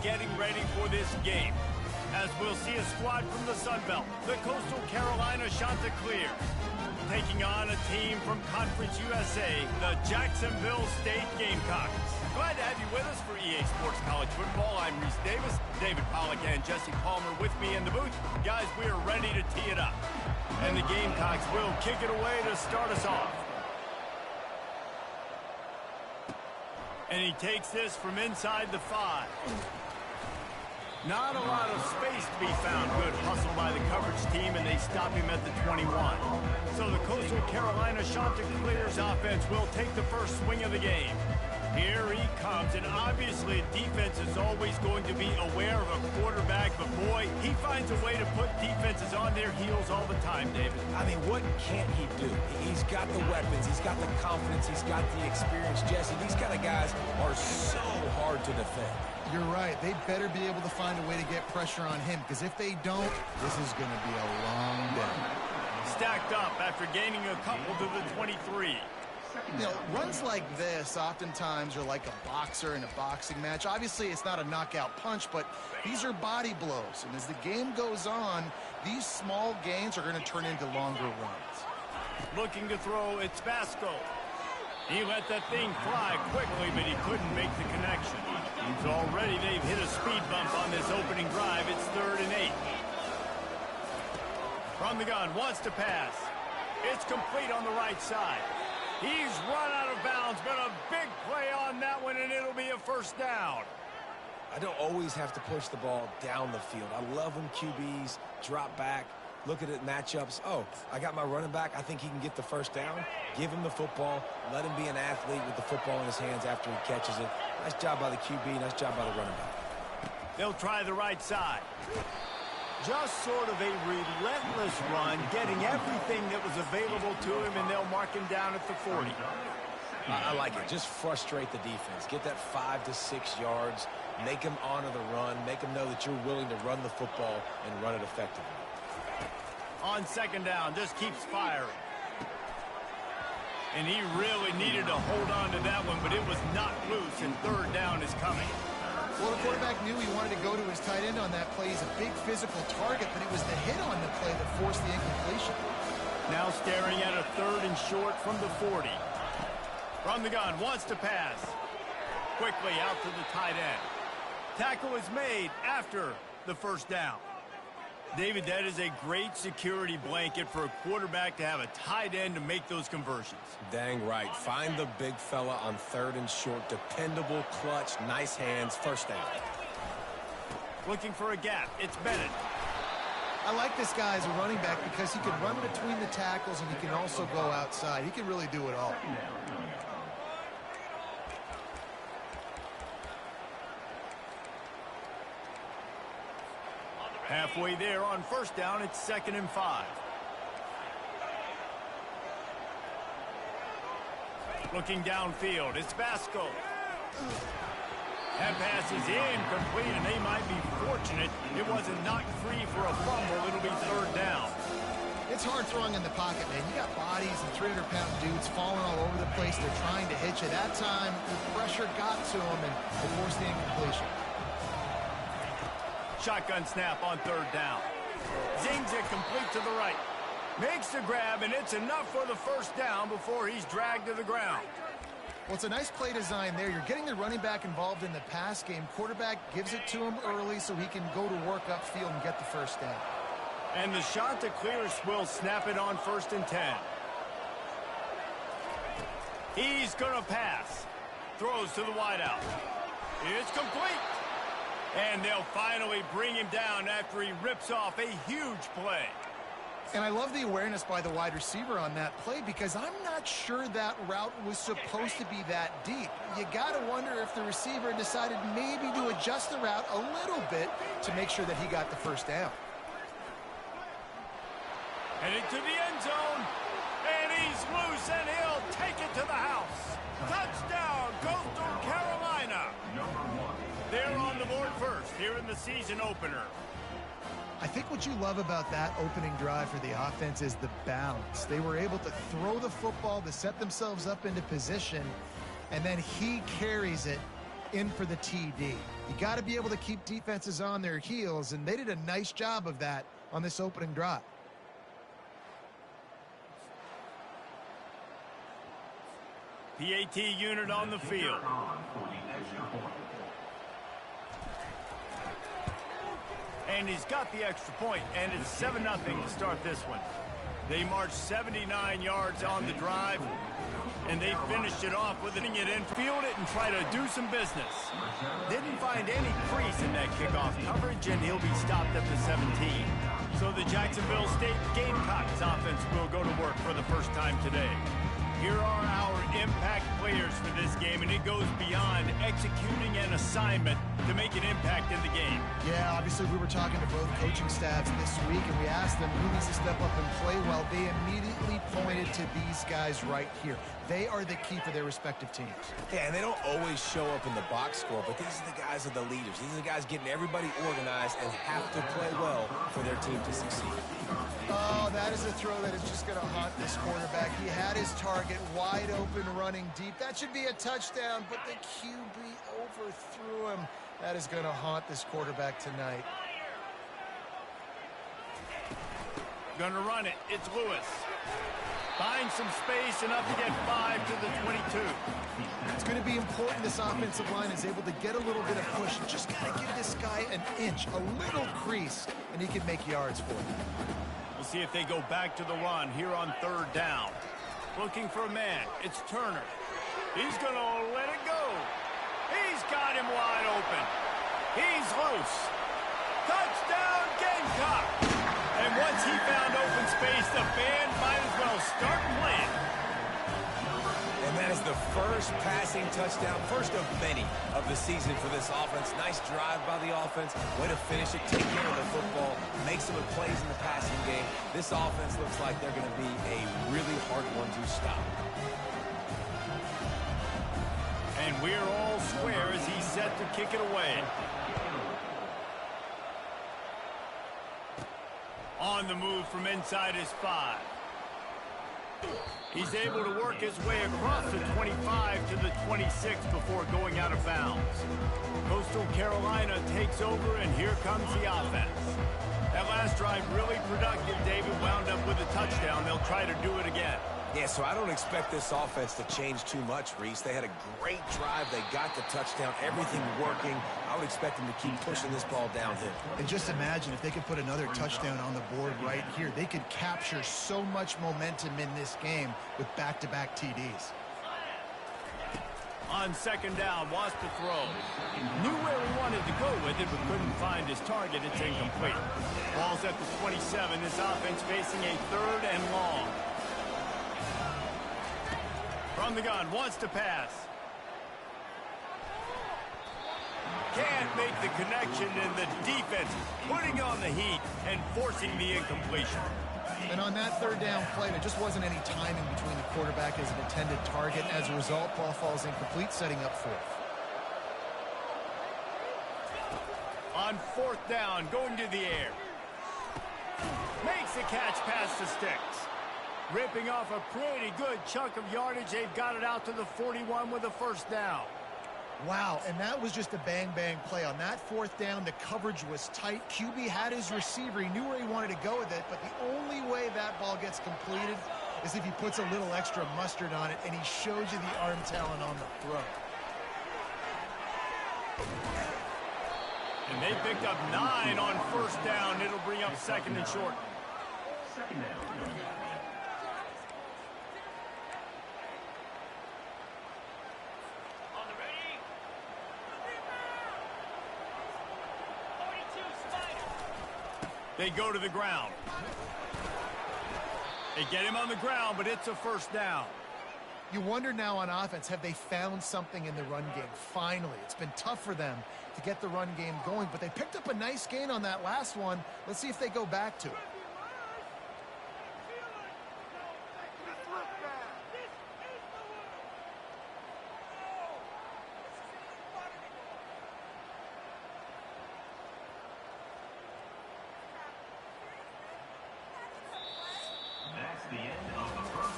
getting ready for this game, as we'll see a squad from the Sun Belt, the Coastal Carolina Chanticleer, taking on a team from Conference USA, the Jacksonville State Gamecocks. Glad to have you with us for EA Sports College Football. I'm Reese Davis, David Pollack and Jesse Palmer with me in the booth. Guys, we are ready to tee it up. And the Gamecocks will kick it away to start us off. And he takes this from inside the 5. Not a lot of space to be found. Good hustle by the coverage team, and they stop him at the 21. So the Coastal Carolina Chanticleer's offense will take the first swing of the game. Here he comes, and obviously defense is always going to be aware of a quarterback, but boy, he finds a way to put defenses on their heels all the time, David. I mean, what can't he do? He's got the weapons, he's got the confidence, he's got the experience. Jesse, these kind of guys are so hard to defend. You're right. They better be able to find a way to get pressure on him, because if they don't, this is going to be a long day. Stacked up after gaining a couple to the 23. You know, runs like this oftentimes are like a boxer in a boxing match. Obviously, it's not a knockout punch, but these are body blows. And as the game goes on, these small gains are going to turn into longer runs. Looking to throw, it's Basco. He let that thing fly quickly, but he couldn't make the connection. So already they've hit a speed bump on this opening drive. It's 3rd and 8. From the gun, wants to pass. It's complete on the right side. He's run out of bounds, but a big play on that one, and it'll be a first down. I don't always have to push the ball down the field. I love when QBs drop back, look at it matchups. Oh, I got my running back. I think he can get the first down. Give him the football. Let him be an athlete with the football in his hands after he catches it. Nice job by the QB. Nice job by the running back. They'll try the right side. Just sort of a relentless run, getting everything that was available to him, and they'll mark him down at the 40. I like it. Just frustrate the defense. Get that 5 to 6 yards. Make them honor the run. Make them know that you're willing to run the football and run it effectively. On second down, just keeps firing. And he really needed to hold on to that one, but it was not loose, and 3rd down is coming. Well, the quarterback knew he wanted to go to his tight end on that play. He's a big physical target, but it was the hit on the play that forced the incompletion. Now staring at a 3rd and short from the 40. From the gun, wants to pass. Quickly out to the tight end. Tackle is made after the first down. David, that is a great security blanket for a quarterback to have a tight end to make those conversions. Dang right. Find the big fella on 3rd and short. Dependable, clutch, nice hands, first down. Looking for a gap. It's Bennett. I like this guy as a running back because he can run between the tackles and he can also go outside. He can really do it all. Halfway there on first down, it's 2nd and 5. Looking downfield, it's Basco. That pass is incomplete, and they might be fortunate it wasn't knocked free for a fumble. It'll be 3rd down. It's hard throwing in the pocket, man. You got bodies and 300-pound dudes falling all over the place. They're trying to hit you. That time, the pressure got to them, and it forced the incompletion. Shotgun snap on 3rd down. Zings it complete to the right. Makes the grab, and it's enough for the first down before he's dragged to the ground. Well, it's a nice play design there. You're getting the running back involved in the pass game. Quarterback gives it to him early so he can go to work upfield and get the first down. And the Chanticleers will snap it on 1st and 10. He's going to pass. Throws to the wideout. It's complete. And they'll finally bring him down after he rips off a huge play. And I love the awareness by the wide receiver on that play because I'm not sure that route was supposed to be that deep. You got to wonder if the receiver decided maybe to adjust the route a little bit to make sure that he got the first down. Headed to the end zone, and he's loose, and he'll take it to the house. Touchdown, Coastal Carolina. They're on the board first here in the season opener. I think what you love about that opening drive for the offense is the balance. They were able to throw the football to set themselves up into position, and then he carries it in for the TD. You got to be able to keep defenses on their heels, and they did a nice job of that on this opening drive. PAT unit on the field. And he's got the extra point, and it's 7-0 to start this one. They marched 79 yards on the drive, and they finished it off with it in, field it, and try to do some business. Didn't find any crease in that kickoff coverage, and he'll be stopped at the 17. So the Jacksonville State Gamecocks offense will go to work for the first time today. Here are our impact players for this game, and it goes beyond executing an assignment to make an impact in the game. Yeah, obviously we were talking to both coaching staffs this week, and we asked them who needs to step up and play well. They immediately pointed to these guys right here. They are the key for their respective teams. Yeah, and they don't always show up in the box score, but these are the guys that are the leaders. These are the guys getting everybody organized and have to play well for their team to succeed. Oh, that is a throw that is just going to haunt this quarterback. He had his target wide open, running deep. That should be a touchdown, but the QB overthrew him. That is going to haunt this quarterback tonight. Gonna run it. It's Lewis. Finds some space, enough to get 5 to the 22. It's going to be important this offensive line is able to get a little bit of push. Just got to give this guy an inch, a little crease, and he can make yards for him. We'll see if they go back to the run here on 3rd down. Looking for a man. It's Turner. He's going to let it go. He's got him wide open. He's loose. Touchdown, Gamecock! And once he found open space, the band might as well start playing. And that is the first passing touchdown, first of many of the season for this offense. Nice drive by the offense. Way to finish it, take care of the football, make some plays in the passing game. This offense looks like they're going to be a really hard one to stop. And we're all square as he's set to kick it away. On the move from inside his 5. He's able to work his way across the 25 to the 26 before going out of bounds. Coastal Carolina takes over, and here comes the offense. That last drive really productive. David wound up with a touchdown. They'll try to do it again. Yeah, so I don't expect this offense to change too much, Reese. They had a great drive. They got the touchdown. Everything working. I would expect them to keep pushing this ball downhill. And just imagine if they could put another touchdown on the board right here. They could capture so much momentum in this game with back-to-back TDs. On 2nd down, wants to throw. Knew where he wanted to go with it, but couldn't find his target. It's incomplete. Ball's at the 27. This offense facing a 3rd and long. From the gun, wants to pass. Can't make the connection, and the defense putting on the heat and forcing the incompletion. And on that 3rd down play, there just wasn't any timing between the quarterback as an intended target. As a result, ball falls incomplete, setting up 4th. On 4th down, going to the air. Makes the catch past the sticks. Ripping off a pretty good chunk of yardage. They've got it out to the 41 with a 1st down. Wow, and that was just a bang-bang play. On that 4th down, the coverage was tight. QB had his receiver. He knew where he wanted to go with it, but the only way that ball gets completed is if he puts a little extra mustard on it, and he shows you the arm talent on the throw. And they picked up 9 on 1st down. It'll bring up 2nd and short. 2nd down. They go to the ground. They get him on the ground, but it's a 1st down. You wonder now on offense, have they found something in the run game? Finally, it's been tough for them to get the run game going, but they picked up a nice gain on that last one. Let's see if they go back to it.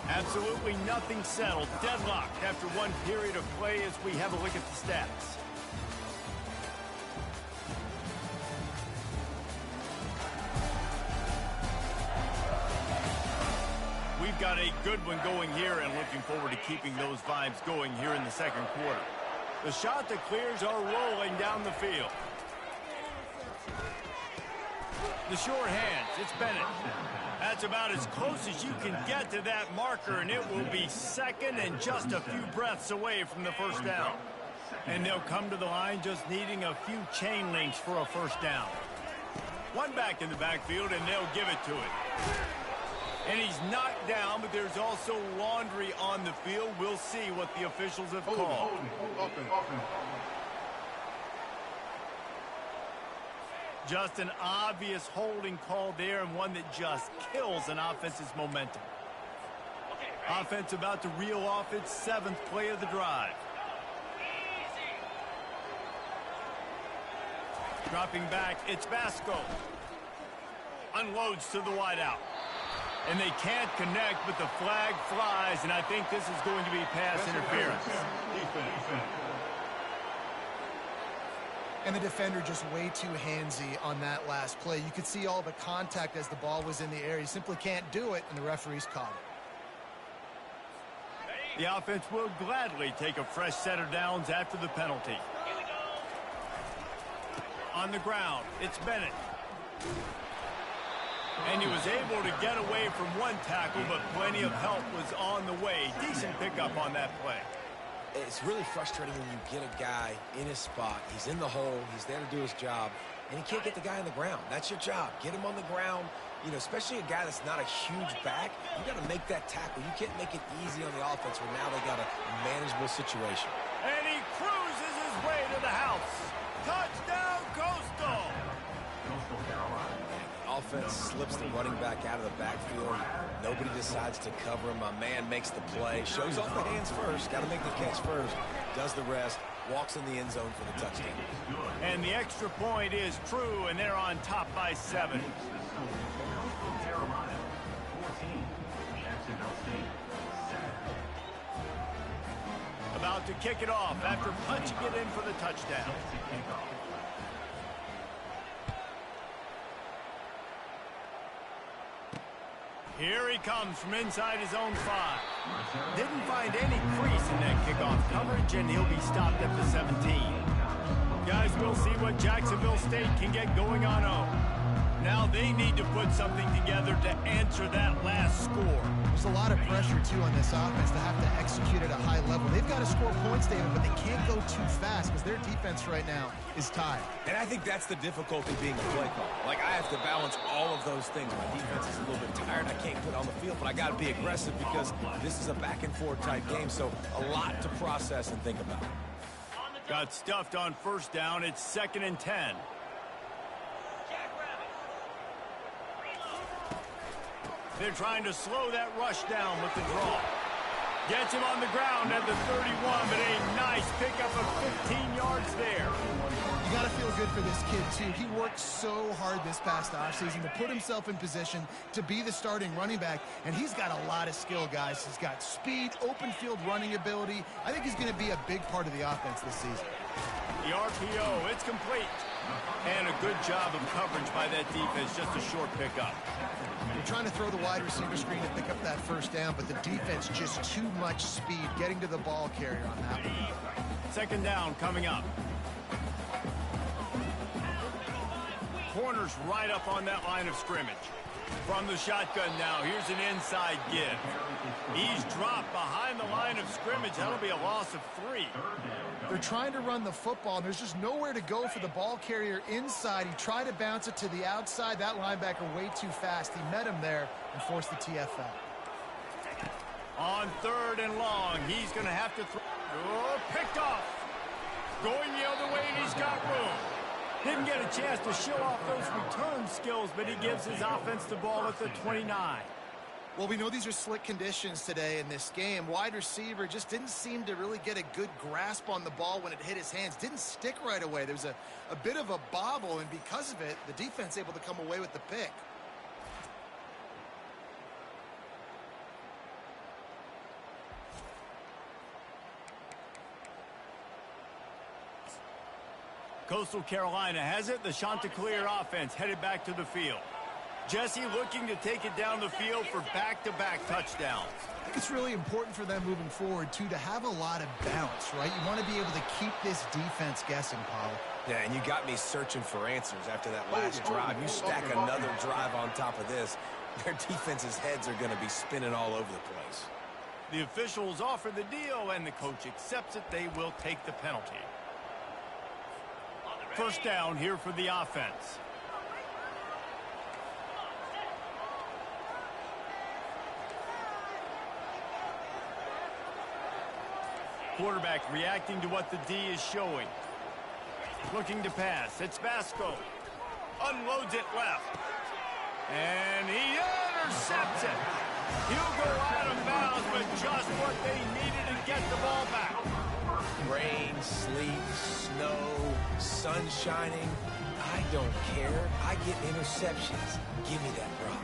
Absolutely nothing settled. Deadlocked after one period of play as we have a look at the stats. We've got a good one going here and looking forward to keeping those vibes going here in the second quarter. The shot that clears are rolling down the field. The short hands, it's Bennett. That's about as close as you can get to that marker, and it will be second and just a few breaths away from the first down. And they'll come to the line just needing a few chain links for a first down. One back in the backfield, and they'll give it to it. And he's knocked down, but there's also laundry on the field. We'll see what the officials have called. Just an obvious holding call there, and one that just kills an offense's momentum. Offense about to reel off its 7th play of the drive. Dropping back, it's Vasco. Unloads to the wideout. And they can't connect, but the flag flies, and I think this is going to be pass interference. And the defender just way too handsy on that last play. You could see all the contact as the ball was in the air. He simply can't do it, and the referees caught it. The offense will gladly take a fresh set of downs after the penalty. On the ground, it's Bennett. And he was able to get away from one tackle, but plenty of help was on the way. Decent pickup on that play. It's really frustrating when you get a guy in his spot. He's in the hole. He's there to do his job, and he can't get the guy on the ground. That's your job. Get him on the ground. You know, especially a guy that's not a huge back. You got to make that tackle. You can't make it easy on the offense when now they got a manageable situation. And he cruises his way to the house. Touchdown, Coastal! Offense slips the running back out of the backfield. Nobody decides to cover him. My man makes the play. Shows off the hands first. Got to make the catch first. Does the rest. Walks in the end zone for the touchdown. And the extra point is true, and they're on top by 7. About to kick it off after punching it in for the touchdown. Here he comes from inside his own 5. Didn't find any crease in that kickoff coverage, and he'll be stopped at the 17. Guys, we'll see what Jacksonville State can get going on 0. Now they need to put something together to answer that last score. There's a lot of pressure, too, on this offense to have to execute at a high level. They've got to score points, David, but they can't go too fast because their defense right now is tired. And I think that's the difficulty being a play caller. Like, I have to balance all of those things. My defense is a little bit tired. I can't put on the field, but I got to be aggressive because this is a back-and-forth type game, so a lot to process and think about. Got stuffed on first down. It's 2nd and 10. They're trying to slow that rush down with the draw. Gets him on the ground at the 31, but a nice pickup of 15 yards there. You got to feel good for this kid, too. He worked so hard this past offseason to put himself in position to be the starting running back, and he's got a lot of skill, guys. He's got speed, open field running ability. I think he's going to be a big part of the offense this season. The RPO, it's complete. And a good job of coverage by that defense, just a short pickup. They're trying to throw the wide receiver screen to pick up that first down, but the defense just too much speed getting to the ball carrier on that one. 2nd down coming up. Corners right up on that line of scrimmage. From the shotgun now, here's an inside give. He's dropped behind the line of scrimmage. That'll be a loss of 3. They're trying to run the football, and there's just nowhere to go for the ball carrier inside. He tried to bounce it to the outside. That linebacker way too fast. He met him there and forced the TFL. On 3rd and long, he's going to have to throw. Oh, picked off. Going the other way, and he's got room. Didn't get a chance to show off those return skills, but he gives his offense the ball at the 29. Well, we know these are slick conditions today in this game. Wide receiver just didn't seem to really get a good grasp on the ball when it hit his hands. Didn't stick right away. There's a bit of a bobble, and because of it, the defense able to come away with the pick. Coastal Carolina has it. The Chanticleer offense headed back to the field. Jesse looking to take it down the field for back-to-back touchdowns. I think it's really important for them moving forward, too, to have a lot of bounce, right? You want to be able to keep this defense guessing, Paul. Yeah, and you got me searching for answers after that last drive. You stack another drive on top of this, their defense's heads are going to be spinning all over the place. The officials offer the deal, and the coach accepts it. They will take the penalty. First down here for the offense. Quarterback reacting to what the D is showing. Looking to pass. It's Vasco. Unloads it left. And he intercepts it. He'll go out of bounds, but just what they needed to get the ball back. Rain, sleet, snow, sun shining. I don't care. I get interceptions. Give me that rock.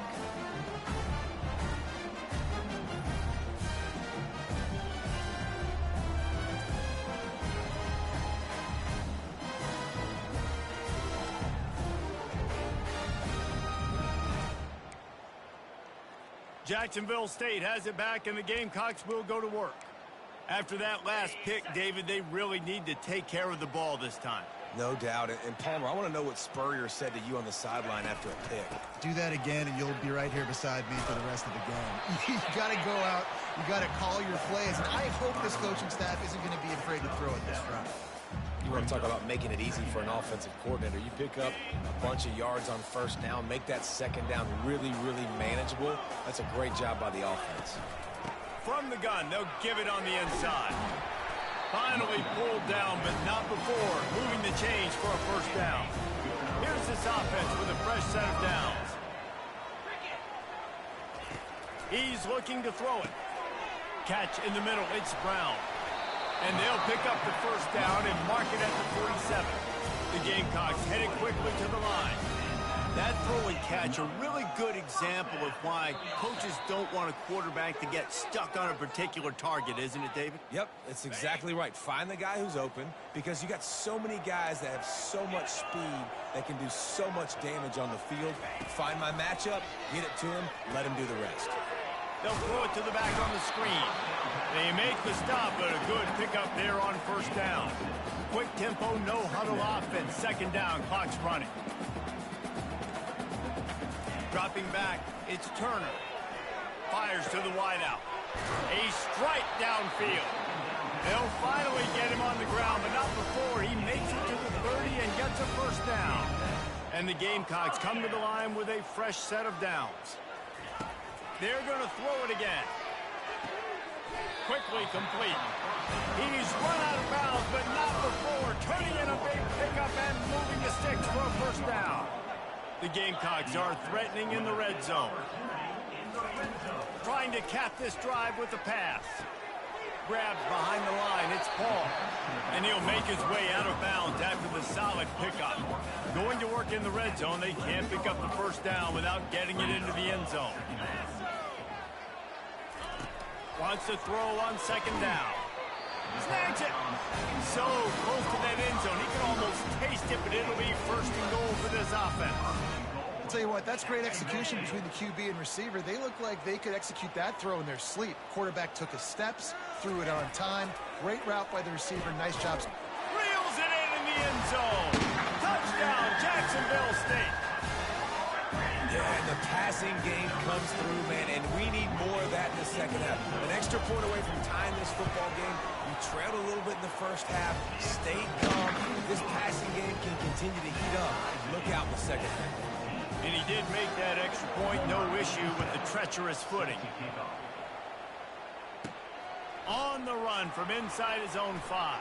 Jacksonville State has it back, and the Gamecocks will go to work. After that last pick, David, they really need to take care of the ball this time. No doubt. And Palmer, I want to know what Spurrier said to you on the sideline after a pick. Do that again, and you'll be right here beside me for the rest of the game. You got to go out. You got to call your plays. And I hope this coaching staff isn't going to be afraid to throw it this drive. You want to talk about making it easy for an offensive coordinator. You pick up a bunch of yards on first down, make that second down really, really manageable. That's a great job by the offense. From the gun, they'll give it on the inside. Finally pulled down, but not before moving the chains for a first down. Here's this offense with a fresh set of downs. He's looking to throw it. Catch in the middle, it's Brown. And they'll pick up the first down and mark it at the 47. The Gamecocks headed quickly to the line. That throw and catch, a really good example of why coaches don't want a quarterback to get stuck on a particular target, isn't it, David? Yep, that's exactly right. Find the guy who's open, because you got so many guys that have so much speed that can do so much damage on the field. Find my matchup, get it to him, let him do the rest. They'll throw it to the back on the screen. They make the stop, but a good pickup there on first down. Quick tempo, no huddle offense. Second down, clock's running. Dropping back, it's Turner. Fires to the wideout. A strike downfield. They'll finally get him on the ground, but not before he makes it to the 30 and gets a first down. And the Gamecocks come to the line with a fresh set of downs. They're going to throw it again. Quickly complete. He's run out of bounds, but not before turning in a big pickup and moving the sticks for a first down. The Gamecocks are threatening in the red zone. Trying to cap this drive with the pass. Grabs behind the line, it's Paul. And he'll make his way out of bounds after the solid pickup. Going to work in the red zone, they can't pick up the first down without getting it into the end zone. Wants to throw on second down. Snags it. So close to that end zone. He can almost taste it, but it'll be first and goal for this offense. I'll tell you what, that's great execution between the QB and receiver. They look like they could execute that throw in their sleep. Quarterback took his steps, threw it on time. Great route by the receiver. Nice job. Reels it in the end zone. Touchdown, Jacksonville State. Yeah, and the passing game comes through, man, and we need more of that in the second half. An extra point away from tying this football game. You trailed a little bit in the first half, stayed calm. If this passing game can continue to heat up, look out in the second half. And he did make that extra point, no issue with the treacherous footing. On the run from inside his own 5.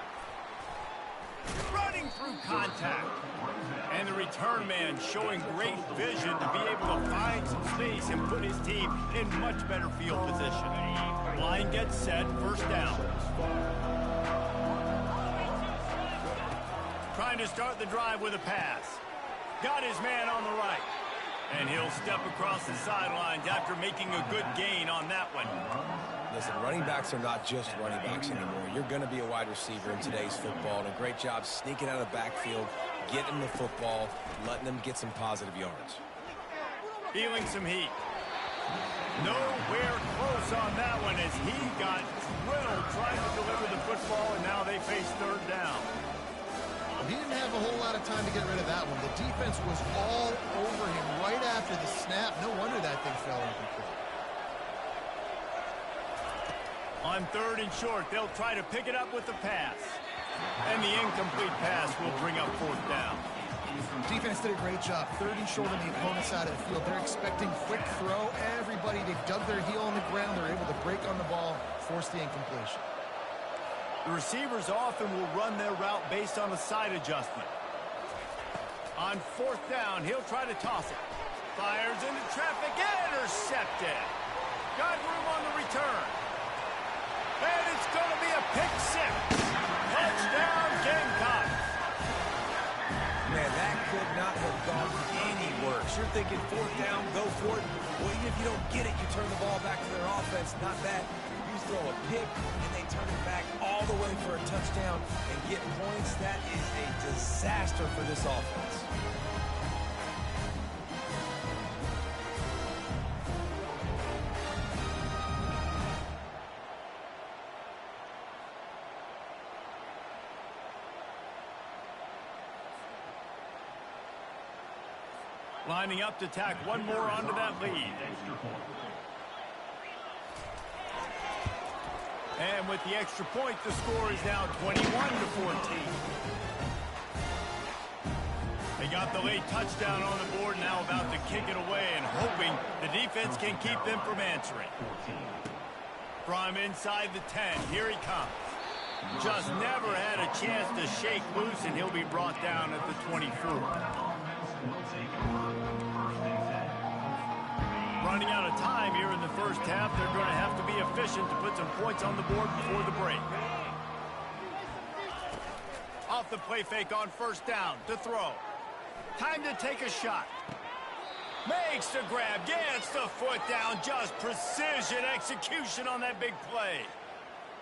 Running through contact. And the return man showing great vision to be able to find some space and put his team in much better field position. Line gets set, first down. Trying to start the drive with a pass. Got his man on the right. And he'll step across the sidelines after making a good gain on that one. Listen, running backs are not just running backs anymore. You're going to be a wide receiver in today's football, and a great job sneaking out of the backfield, getting the football, letting them get some positive yards. feeling some heat. Nowhere close on that one as he got drilled trying to deliver the football, and now they face third down. Well, he didn't have a whole lot of time to get rid of that one. The defense was all over him right after the snap. No wonder that thing fell incomplete. On third and short, they'll try to pick it up with the pass. And the incomplete pass will bring up fourth down. Defense did a great job. Third and short on the opponent's side of the field. They're expecting quick throw. Everybody, they dug their heel on the ground. They're able to break on the ball, force the incompletion. The receivers often will run their route based on a side adjustment. On fourth down, he'll try to toss it. Fires into traffic, intercepted. Got room on the return. And it's going to be a pick six. Touchdown, Gamecocks. Man, that could not have gone any worse. You're thinking fourth down, go for it. Well, even if you don't get it, you turn the ball back to their offense. Not that. You throw a pick, and they turn it back all the way for a touchdown and get points. That is a disaster for this offense. Lining up to tack one more onto that lead. And with the extra point, the score is now 21-14. They got the late touchdown on the board, now about to kick it away and hoping the defense can keep them from answering. From inside the 10, here he comes. Just never had a chance to shake loose, and he'll be brought down at the 24. Running out of time here in the first half. They're going to have to be efficient to put some points on the board before the break. Off the play fake on first down to throw. Time to take a shot. Makes the grab, gets the foot down. Just precision execution on that big play.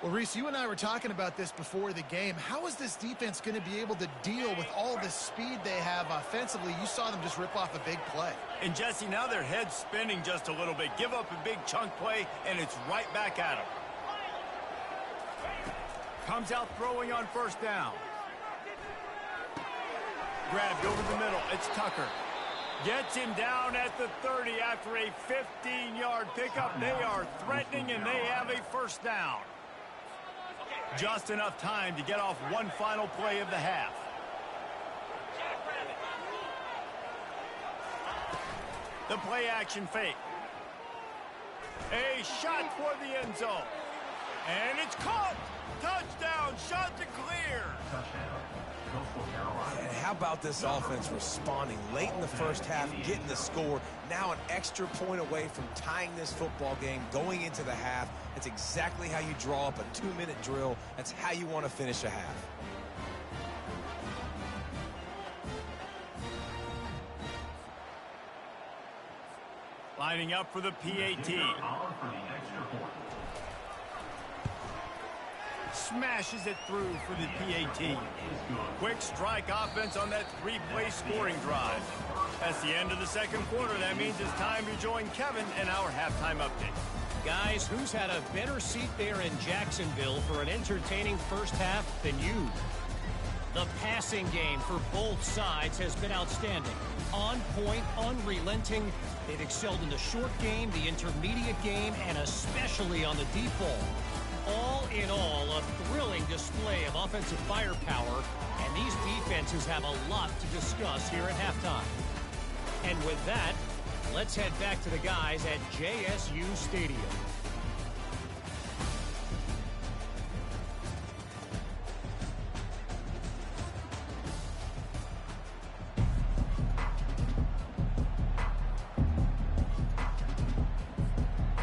Well, Reese, you and I were talking about this before the game. How is this defense going to be able to deal with all the speed they have offensively? You saw them just rip off a big play. And, Jesse, now their head's spinning just a little bit. Give up a big chunk play, and it's right back at them. Comes out throwing on first down. Grabbed over the middle. It's Tucker. Gets him down at the 30 after a 15-yard pickup. They are threatening, and they have a first down. Just enough time to get off one final play of the half. The play action fake. A shot for the end zone. And it's caught. Touchdown. Shot to clear. And how about this offense responding late in the first half, getting the score, now an extra point away from tying this football game going into the half. That's exactly how you draw up a 2-minute drill. That's how you want to finish a half. Lining up for the PAT. Smashes it through for the PAT. Quick strike offense on that 3-play scoring drive. That's the end of the second quarter. That means it's time to join Kevin in our halftime update. Guys, who's had a better seat there in Jacksonville for an entertaining first half than you? The passing game for both sides has been outstanding. On point, unrelenting. They've excelled in the short game, the intermediate game, and especially on the deep ball. All in all, a thrilling display of offensive firepower, and these defenses have a lot to discuss here at halftime. And with that, let's head back to the guys at JSU Stadium.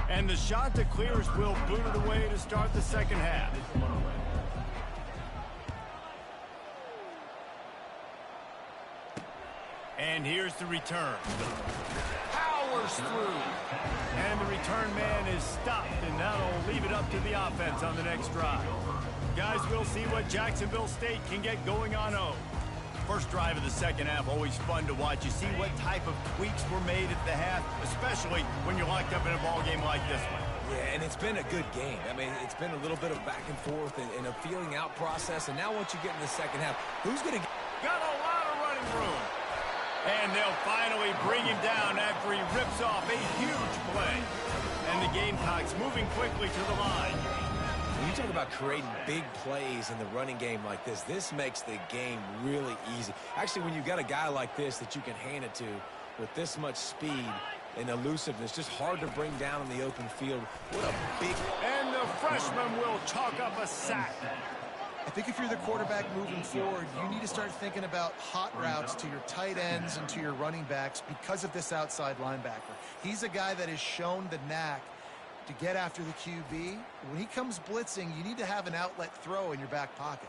And the shot that clears will boot it away to start the second half. And here's the return. Powers through. And the return man is stopped, and that'll leave it up to the offense on the next drive. Guys, we'll see what Jacksonville State can get going on 0. First drive of the second half, always fun to watch. You see what type of tweaks were made at the half, especially when you're locked up in a ball game like this one. Yeah, and it's been a good game. I mean, it's been a little bit of back and forth and a feeling out process. And now once you get in the second half, who's going to get... Got a lot of running room. And they'll finally bring him down after he rips off a huge play. And the Gamecocks moving quickly to the line. When you talk about creating big plays in the running game like this makes the game really easy. Actually, when you've got a guy like this that you can hand it to with this much speed and elusiveness, just hard to bring down in the open field. What a big... And the freshman will chalk up a sack. I think if you're the quarterback moving forward, you need to start thinking about hot routes to your tight ends and to your running backs because of this outside linebacker. He's a guy that has shown the knack to get after the QB. When he comes blitzing, you need to have an outlet throw in your back pocket.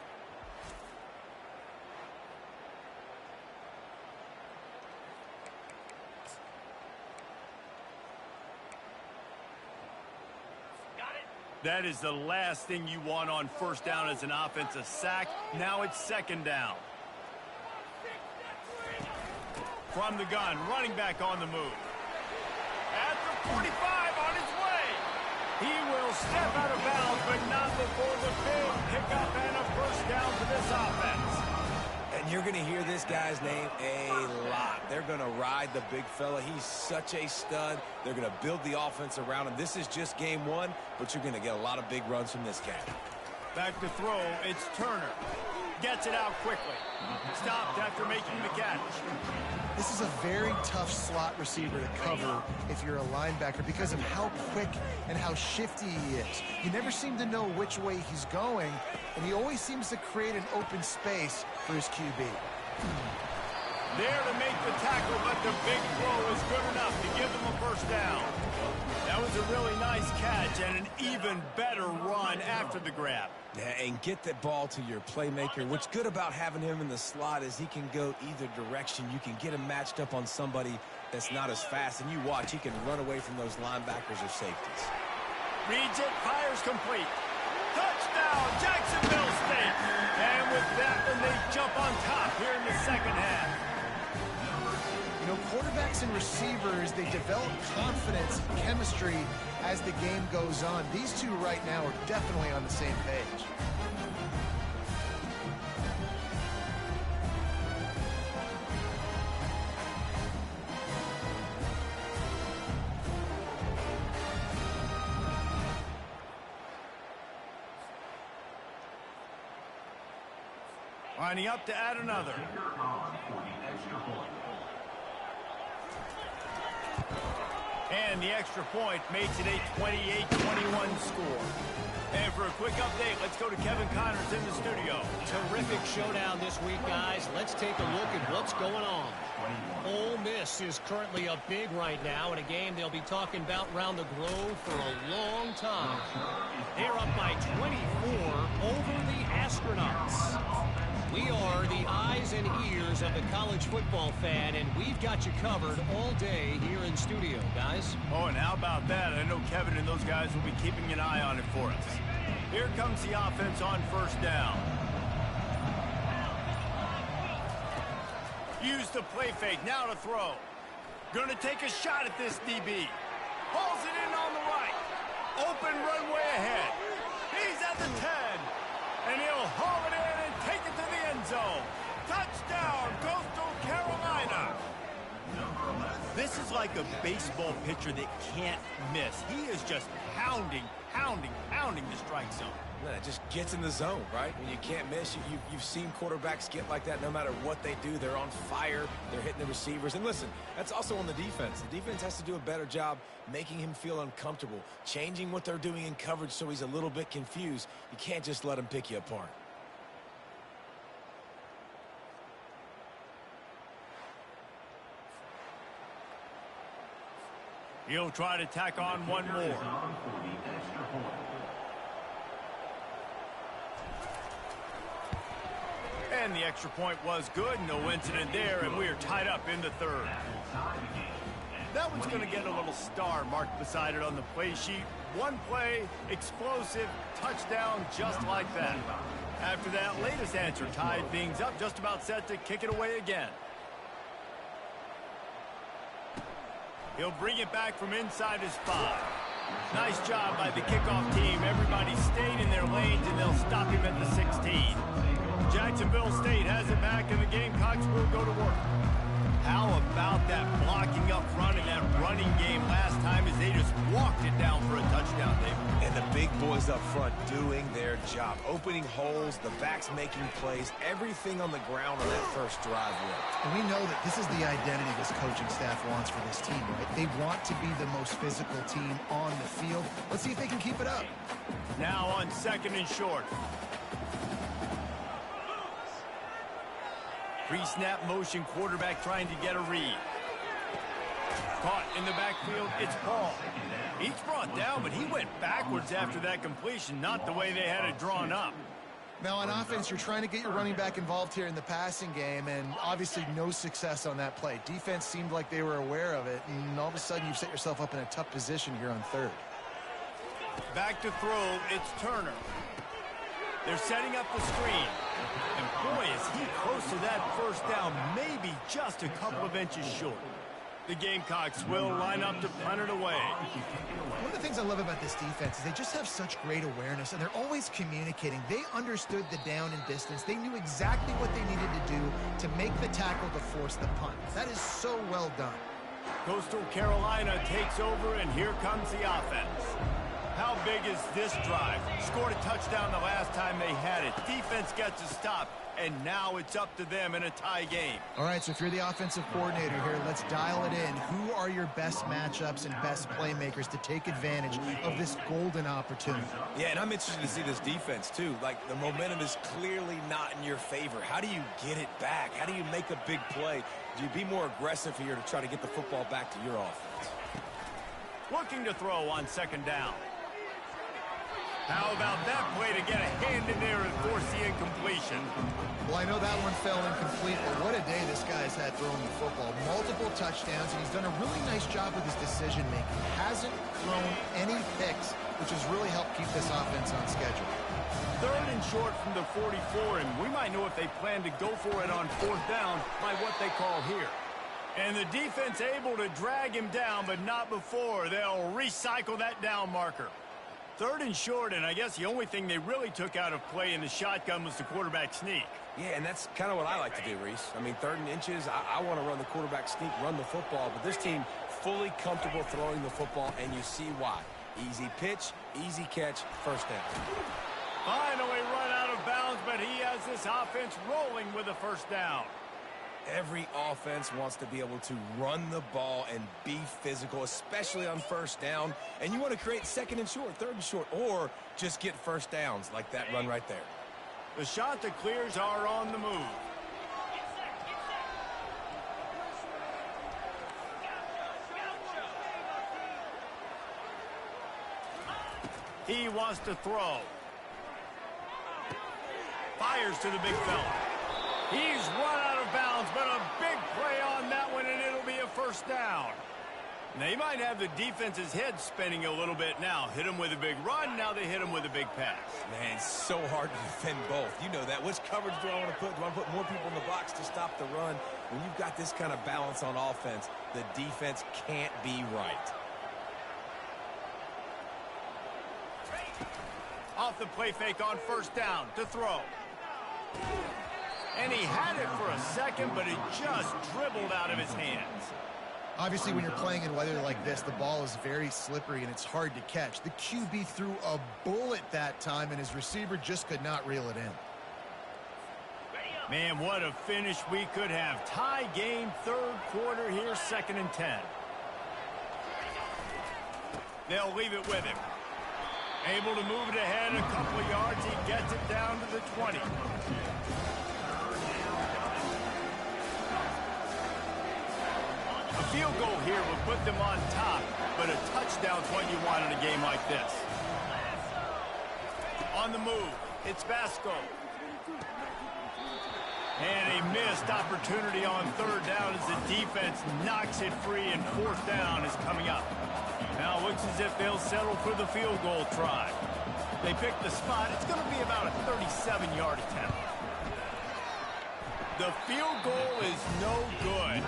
That is the last thing you want on first down as an offensive sack. Now it's second down. From the gun, running back on the move. At the 45 on his way. He will step out of bounds, but not before the big pickup and a first down for this offense. And you're going to hear this guy's name a lot. They're going to ride the big fella. He's such a stud. They're going to build the offense around him. This is just game one, but you're going to get a lot of big runs from this guy. Back to throw, it's Turner. Gets it out quickly. Stopped after making the catch. This is a very tough slot receiver to cover if you're a linebacker because of how quick and how shifty he is. You never seem to know which way he's going, and he always seems to create an open space for his QB. There to make the tackle, but the big throw is good enough to give them a first down. That was a really nice catch and an even better run after the grab. Yeah, and get that ball to your playmaker. What's good about having him in the slot is he can go either direction. You can get him matched up on somebody that's not as fast, and you watch, he can run away from those linebackers or safeties. Reads it, fires complete. Touchdown, Jacksonville State. And with that one, they jump on top here in the second half. You know, quarterbacks and receivers, they develop confidence and chemistry as the game goes on. These two right now are definitely on the same page. Lining up to add another. And the extra point makes it a 28-21 score. And for a quick update, let's go to Kevin Connors in the studio. Terrific showdown this week, guys. Let's take a look at what's going on. Ole Miss is currently up big right now in a game they'll be talking about around the globe for a long time. They're up by 24 over the Astronauts. We are the eyes and ears of the college football fan, and we've got you covered all day here in studio, guys. Oh, and how about that? I know Kevin and those guys will be keeping an eye on it for us. Here comes the offense on first down. Use the play fake, now to throw. Gonna take a shot at this DB. Hauls it in on the right. Open runway ahead. He's at the 10. And he'll haul it in and take it to the end zone. Touchdown, Coastal Carolina. This is like a baseball pitcher that can't miss. He is just pounding the strike zone. Man, it just gets in the zone, right? When you can't miss, you've seen quarterbacks get like that no matter what they do. They're on fire. They're hitting the receivers. And listen, that's also on the defense. The defense has to do a better job making him feel uncomfortable, changing what they're doing in coverage so he's a little bit confused. You can't just let him pick you apart. He'll try to tack on one more. And the extra point was good. No incident there, and we are tied up in the third. That one's going to get a little star marked beside it on the play sheet. One play, explosive, touchdown, just like that. After that latest answer, tied things up, just about set to kick it away again. He'll bring it back from inside his 5. Nice job by the kickoff team. Everybody stayed in their lanes, and they'll stop him at the 16. Jacksonville State has it back, and the Gamecocks will go to work. How about that blocking up front in that running game last time as they just walked it down for a touchdown, David? And the big boys up front doing their job. Opening holes, the backs making plays, everything on the ground on that first drive worked. And we know that this is the identity this coaching staff wants for this team, right? They want to be the most physical team on the field. Let's see if they can keep it up. Now on 2nd and short. Pre-snap motion, quarterback trying to get a read. Caught in the backfield, it's Paul. He's brought down, but he went backwards after that completion, not the way they had it drawn up. Now on offense, you're trying to get your running back involved here in the passing game, and obviously no success on that play. Defense seemed like they were aware of it, and all of a sudden you've set yourself up in a tough position here on 3rd. Back to throw, it's Turner. They're setting up the screen. And boy, is he close to that first down, maybe just a couple of inches short. The Gamecocks will line up to punt it away. One of the things I love about this defense is they just have such great awareness, and they're always communicating. They understood the down and distance. They knew exactly what they needed to do to make the tackle to force the punt. That is so well done. Coastal Carolina takes over, and here comes the offense. How big is this drive? Scored a touchdown the last time they had it. Defense gets a stop, and now it's up to them in a tie game. All right, so if you're the offensive coordinator here, let's dial it in. Who are your best matchups and best playmakers to take advantage of this golden opportunity? Yeah, and I'm interested to see this defense, too. Like, the momentum is clearly not in your favor. How do you get it back? How do you make a big play? Do you be more aggressive here to try to get the football back to your offense? Looking to throw on 2nd down. How about that play to get a hand in there and force the incompletion? Well, I know that one fell incomplete, but what a day this guy's had throwing the football. Multiple touchdowns, and he's done a really nice job with his decision-making. Hasn't thrown any picks, which has really helped keep this offense on schedule. 3rd and short from the 44, and we might know if they plan to go for it on 4th down by what they call here. And the defense able to drag him down, but not before. They'll recycle that down marker. 3rd and short, and I guess the only thing they really took out of play in the shotgun was the quarterback sneak. Yeah, and that's kind of what I like to do, Reese. I mean, 3rd and inches, I want to run the quarterback sneak, run the football, but this team fully comfortable throwing the football, and you see why. Easy pitch, easy catch, 1st down. Finally run out of bounds, but he has this offense rolling with a 1st down. Every offense wants to be able to run the ball and be physical, especially on 1st down. And you want to create 2nd and short, 3rd and short, or just get 1st downs like that run right there. The Chanticleers are on the move. He wants to throw. Fires to the big fella. He's run out of bounds, but a big play on that one, and it'll be a 1st down. They might have the defense's head spinning a little bit now. Hit him with a big run, now they hit him with a big pass. Man, it's so hard to defend both. You know that. Which coverage do I want to put? Do I put more people in the box to stop the run? When you've got this kind of balance on offense, the defense can't be right. Off the play fake on 1st down to throw. And he had it for a second, but it just dribbled out of his hands. Obviously, when you're playing in weather like this, the ball is very slippery and it's hard to catch. The QB threw a bullet that time, and his receiver just could not reel it in. Man, what a finish we could have. Tie game, 3rd quarter here, 2nd and 10. They'll leave it with him. Able to move it ahead a couple of yards. He gets it down to the 20. A field goal here will put them on top, but a touchdown's what you want in a game like this. On the move, it's Vasco. And a missed opportunity on 3rd down as the defense knocks it free, and 4th down is coming up. Now it looks as if they'll settle for the field goal try. They picked the spot. It's going to be about a 37-yard attempt. The field goal is no good.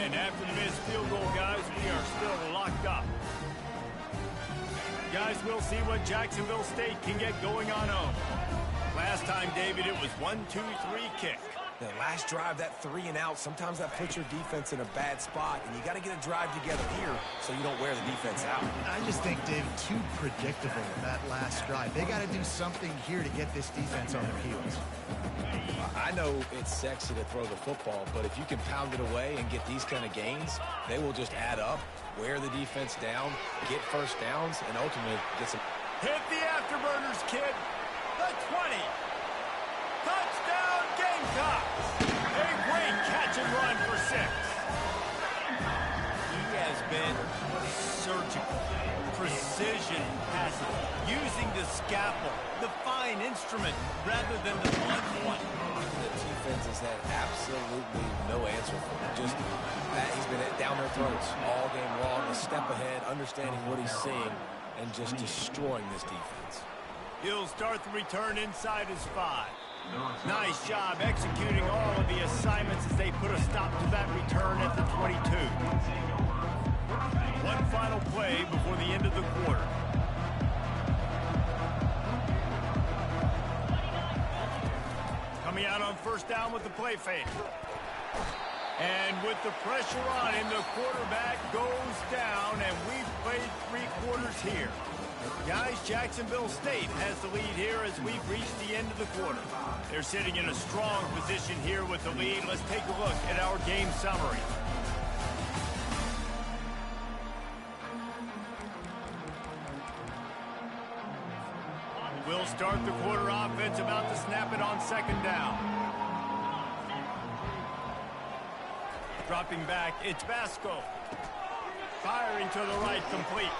And after the missed field goal, guys, we are still locked up. Guys, we'll see what Jacksonville State can get going on home. Last time, David, it was 1-2-3 kick. The last drive, that 3-and-out, sometimes that puts your defense in a bad spot, and you got to get a drive together here so you don't wear the defense out. I just think, Dave, too predictable that last drive. They got to do something here to get this defense on their heels. I know it's sexy to throw the football, but if you can pound it away and get these kind of gains, they will just add up, wear the defense down, get first downs, and ultimately get some... Hit the afterburners, kid. The 20. Touchdown, Gamecocks. A great catch and run for 6. He has been surgical. Precision passing. Using the scalpel, the fine instrument, rather than the blunt one. The defense has had absolutely no answer for him. Just that he's been down their throats all game long, a step ahead, understanding what he's seeing, and just destroying this defense. He'll start the return inside his 5. Nice job executing all of the assignments as they put a stop to that return at the 22. One final play before the end of the quarter. Coming out on first down with the play fake. And with the pressure on him, the quarterback goes down, and we've played 3 quarters here. Guys, Jacksonville State has the lead here as we've reached the end of the quarter. They're sitting in a strong position here with the lead. Let's take a look at our game summary. We'll start the quarter offense about to snap it on second down. Dropping back, it's Vasco. Firing to the right, complete.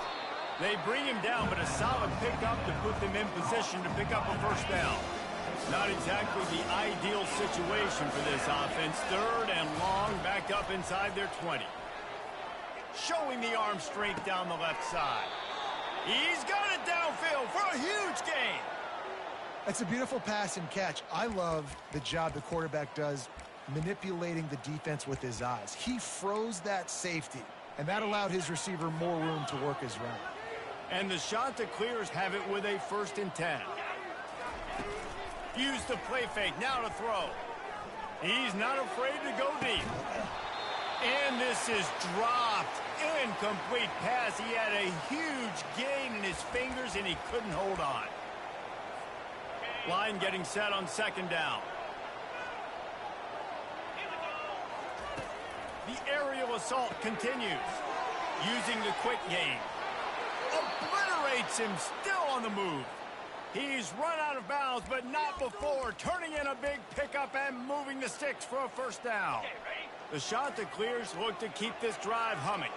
They bring him down, but a solid pickup to put them in position to pick up a first down. Not exactly the ideal situation for this offense. Third and long, back up inside their 20. Showing the arm strength down the left side. He's got it downfield for a huge gain. That's a beautiful pass and catch. I love the job the quarterback does manipulating the defense with his eyes. He froze that safety, and that allowed his receiver more room to work his route. And the Chanticleers have it with a 1st and 10. Use the play fake, now to throw. He's not afraid to go deep. And this is dropped. Incomplete pass. He had a huge gain in his fingers, and he couldn't hold on. Line getting set on second down. The aerial assault continues. Using the quick game. Obliterates him, still on the move. He's run out of bounds, but not before. Turning in a big pickup and moving the sticks for a first down. The Chanticleers look to keep this drive humming.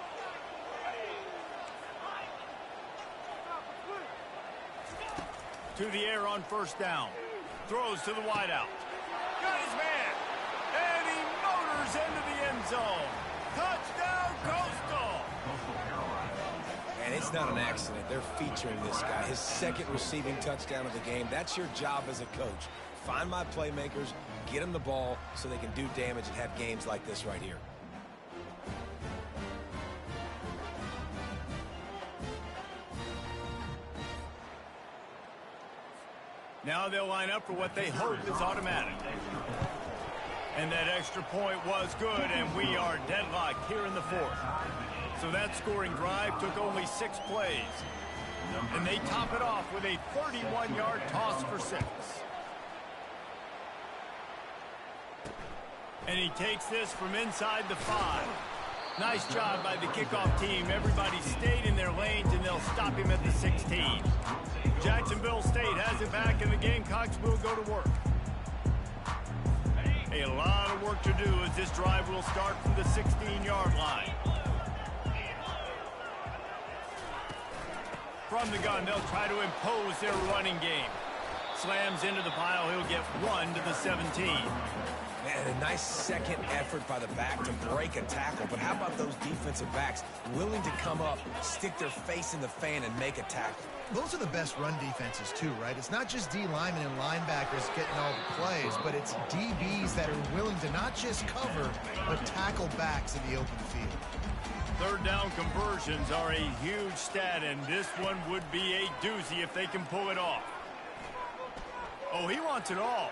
To the air on first down. Throws to the wideout. Got his man. And he motors into the end zone. Touchdown, Coastal. And it's not an accident. They're featuring this guy. His 2nd receiving touchdown of the game. That's your job as a coach. Find my playmakers, get them the ball so they can do damage and have games like this right here. Now they'll line up for what they hope is automatic. And that extra point was good, and we are deadlocked here in the 4th. So that scoring drive took only 6 plays. And they top it off with a 31-yard toss for 6. And he takes this from inside the 5. Nice job by the kickoff team. Everybody stayed in their lanes, and they'll stop him at the 16. Jacksonville State has it back, and the Gamecocks will go to work. A lot of work to do as this drive will start from the 16-yard line. From the gun, they'll try to impose their running game. Slams into the pile. He'll get 1 to the 17. Man, And a nice second effort by the back to break a tackle. But how about those defensive backs willing to come up, stick their face in the fan, and make a tackle? Those are the best run defenses too, right? It's not just D linemen and linebackers getting all the plays, but it's DBs that are willing to not just cover, but tackle backs in the open field. Third down conversions are a huge stat, and this one would be a doozy if they can pull it off. Oh, he wants it all.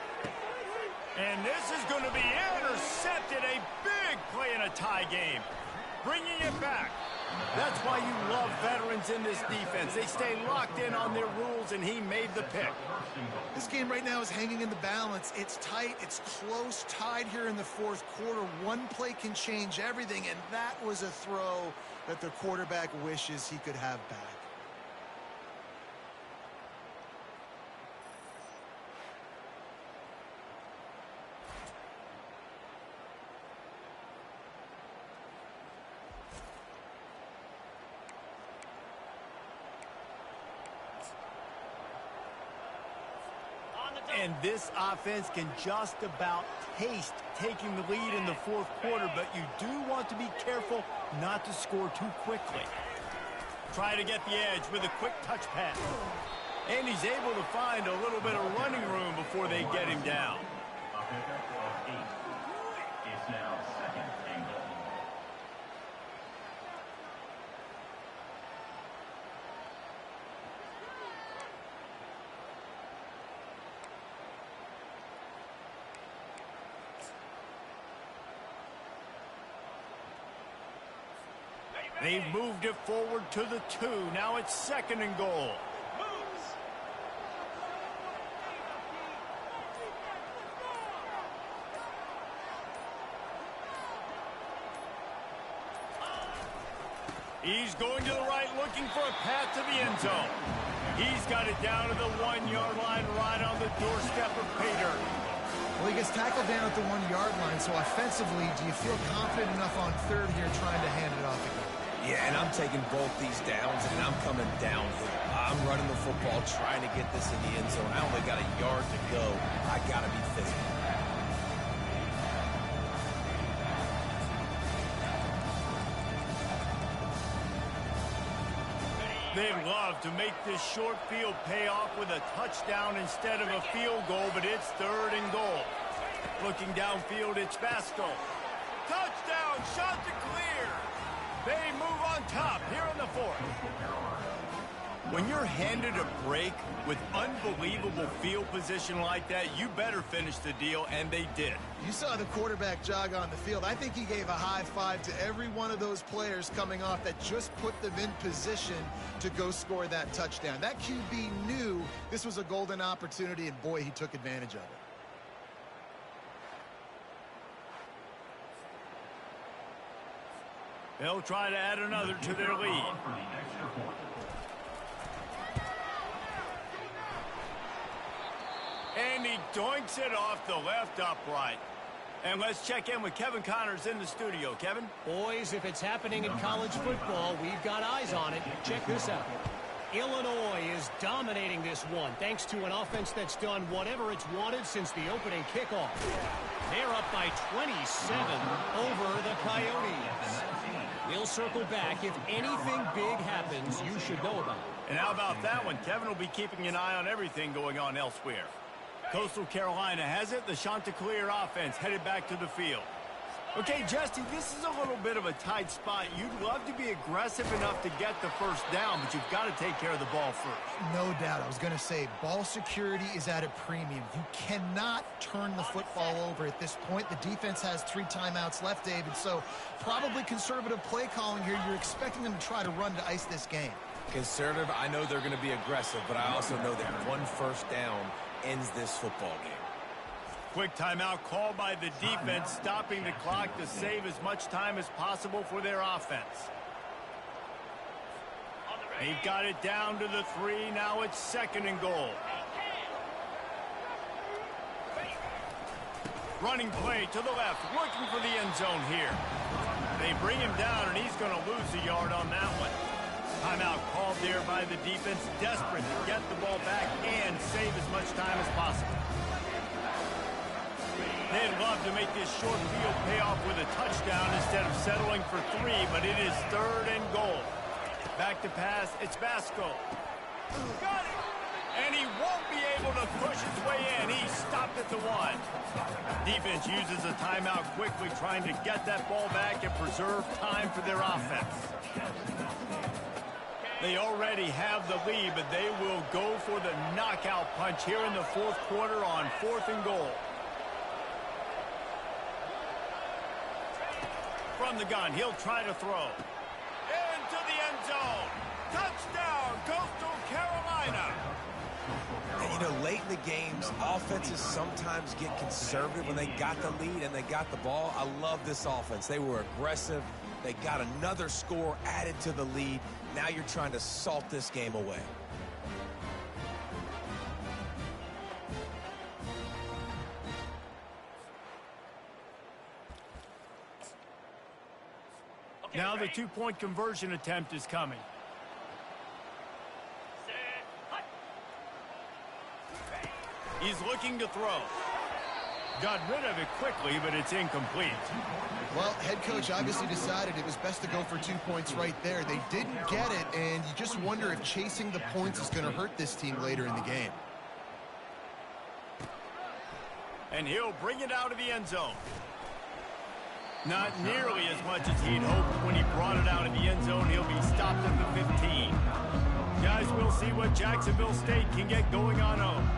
And this is going to be intercepted. A big play in a tie game. Bringing it back. That's why you love veterans in this defense. They stay locked in on their rules, and he made the pick. This game right now is hanging in the balance. It's tight. It's close. Tied here in the fourth quarter. One play can change everything, and that was a throw that the quarterback wishes he could have back. And this offense can just about taste taking the lead in the fourth quarter, but you do want to be careful not to score too quickly. Try to get the edge with a quick touch pass. And he's able to find a little bit of running room before they get him down. It's now second and goal. They've moved it forward to the 2. Now it's second and goal. He's going to the right, looking for a path to the end zone. He's got it down to the 1-yard line, right on the doorstep of Pater. Well, he gets tackled down at the 1-yard line, so offensively, do you feel confident enough on third here trying to hand it off again? Yeah, and I'm taking both these downs, and I'm coming downhill. I'm running the football, trying to get this in the end zone. I only got a yard to go. I got to be physical. They'd love to make this short field pay off with a touchdown instead of a field goal, but it's third and goal. Looking downfield, it's Vasco. Touchdown, shot to clear. They move on top here in the fourth. When you're handed a break with unbelievable field position like that, you better finish the deal, and they did. You saw the quarterback jog on the field. I think he gave a high five to every one of those players coming off that just put them in position to go score that touchdown. That QB knew this was a golden opportunity, and boy, he took advantage of it. They'll try to add another to their lead. And he doinks it off the left upright. And let's check in with Kevin Connors in the studio. Kevin? Boys, if it's happening in college football, we've got eyes on it. Check this out. Illinois is dominating this one thanks to an offense that's done whatever it's wanted since the opening kickoff. They're up by 27 over the Coyotes. We'll circle back. If anything big happens, you should know about it. And how about that one? Kevin will be keeping an eye on everything going on elsewhere. Coastal Carolina has it. The Chanticleer offense headed back to the field. Okay, Jesse, this is a little bit of a tight spot. You'd love to be aggressive enough to get the first down, but you've got to take care of the ball first. No doubt. I was going to say, ball security is at a premium. You cannot turn the football over at this point. The defense has 3 timeouts left, David, so probably conservative play calling here. You're expecting them to try to run to ice this game. Conservative, I know they're going to be aggressive, but I also know that one first down ends this football game. Quick timeout called by the defense, stopping the clock to save as much time as possible for their offense. They've got it down to the 3. Now it's second and goal. Running play to the left, looking for the end zone here. They bring him down, and he's going to lose a yard on that one. Timeout called there by the defense, desperate to get the ball back and save as much time as possible. They'd love to make this short field pay off with a touchdown instead of settling for 3, but it is 3rd and goal. Back to pass, it's Vasco. Got it! And he won't be able to push his way in. He stopped at the 1. Defense uses a timeout quickly, trying to get that ball back and preserve time for their offense. They already have the lead, but they will go for the knockout punch here in the 4th quarter on 4th and goal. From the gun, he'll try to throw. Into the end zone. Touchdown, Coastal Carolina. And, you know, late in the games, offenses sometimes get conservative when they got the lead and they got the ball. I love this offense. They were aggressive. They got another score added to the lead. Now you're trying to salt this game away. Now the 2-point conversion attempt is coming. He's looking to throw. Got rid of it quickly, but it's incomplete. Well, head coach obviously decided it was best to go for 2 points right there. They didn't get it, and you just wonder if chasing the points is going to hurt this team later in the game. And he'll bring it out of the end zone. Not nearly as much as he'd hoped when he brought it out of the end zone. He'll be stopped at the 15. Guys, we'll see what Jacksonville State can get going on home.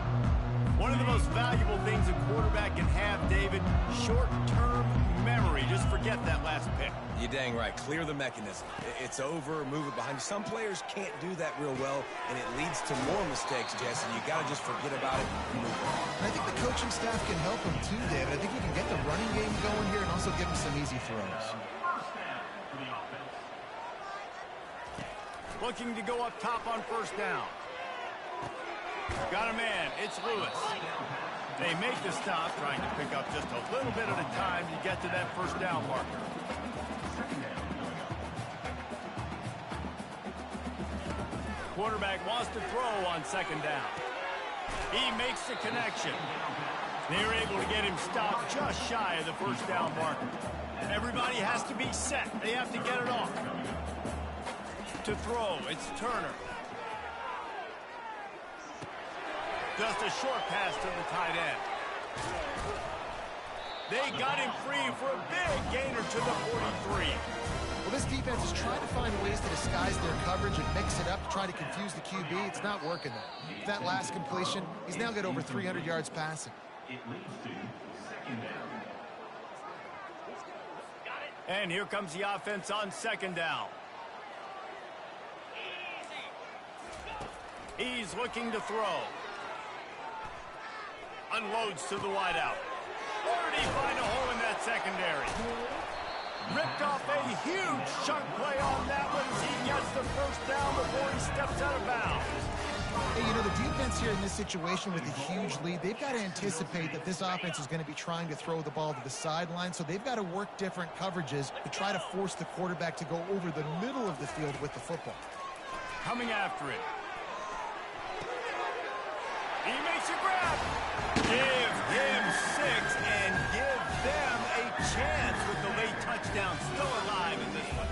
One of the most valuable things a quarterback can have, David, short-term memory. Just forget that last pick. You're dang right. Clear the mechanism. It's over, move it behind you. Some players can't do that real well, and it leads to more mistakes, Jesse. You got to just forget about it and move on. And I think the coaching staff can help him too, David. I think we can get the running game going here and also give him some easy throws. Looking to go up top on 1st down. Got a man. It's Lewis. They make the stop, trying to pick up just a little bit at a time to get to that 1st down marker. Quarterback wants to throw on 2nd down. He makes the connection. They're able to get him stopped just shy of the 1st down marker. Everybody has to be set. They have to get it off. To throw, it's Turner. Just a short pass to the tight end. They got him free for a big gainer to the 43. Well, this defense is trying to find ways to disguise their coverage and mix it up to try to confuse the QB. It's not working, though. With that last completion, he's now got over 300 yards passing. It leads to 2nd down. And here comes the offense on 2nd down. He's looking to throw. Unloads to the wideout. Already find a hole in that secondary. Ripped off a huge chunk play on that one as he gets the 1st down before he steps out of bounds. Hey, you know, the defense here in this situation with a huge lead, they've got to anticipate that this offense is going to be trying to throw the ball to the sideline, so they've got to work different coverages to try to force the quarterback to go over the middle of the field with the football. Coming after it. He makes a grab. Give him 6 and give them a chance with the late touchdown still alive in this one.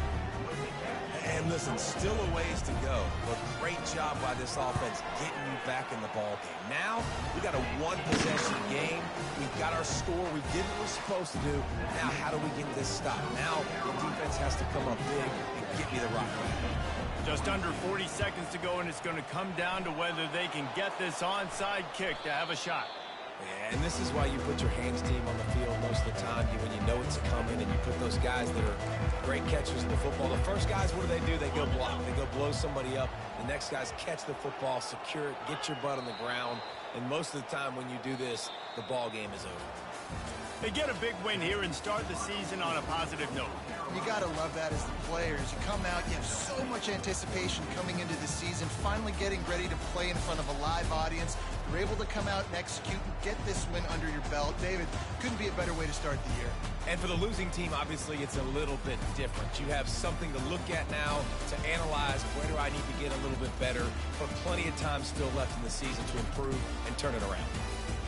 And listen, still a ways to go, but great job by this offense getting you back in the ball game. Now, we got a 1-possession game. We've got our score. We did what we're supposed to do. Now, how do we get this stop? Now, the defense has to come up big and get me the rock back. Just under 40 seconds to go, and it's going to come down to whether they can get this onside kick to have a shot. Yeah, and this is why you put your hands team on the field most of the time when you know it's coming, and you put those guys that are great catchers of the football. The first guys, what do? They go block. They go blow somebody up. The next guys catch the football, secure it, get your butt on the ground. And most of the time when you do this, the ball game is over. They get a big win here and start the season on a positive note. You got to love that as the players. You come out, you have so much anticipation coming into the season, finally getting ready to play in front of a live audience. You're able to come out and execute and get this win under your belt. David, couldn't be a better way to start the year. And for the losing team, obviously, it's a little bit different. You have something to look at now to analyze where do I need to get a little bit better, but plenty of time still left in the season to improve and turn it around.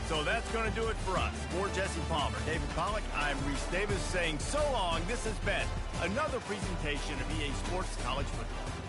So that's going to do it for us. For Jesse Palmer, David Pollack, I'm Reese Davis saying so long. This has been another presentation of EA Sports College Football.